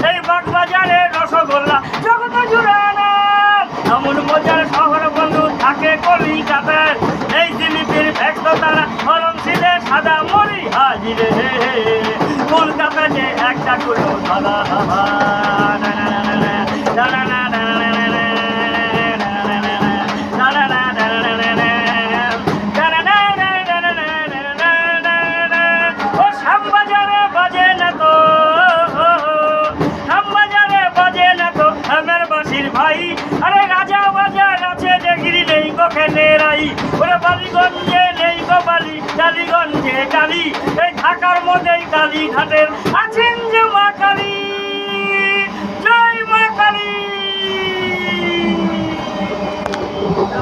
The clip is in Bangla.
এই বাগবাজারে রসগোল্লা জগত জুড়ানা এমন মজার শহর বন্ধু থাকে কলিকাতায় এই জিলিপির ভেক্ত তারা হরম সিলে সাদা মরি হাজিরে কলকাতা যে একটা কুলো সাদা ভাই আরে রাজা বাজার আছে দেখিরি নেই কখেনে রাই ওরে বালিগঞ্জে নেই গো বালি টালিগঞ্জে টালি এই ঢাকার মধ্যেই কালীঘাটের আছেন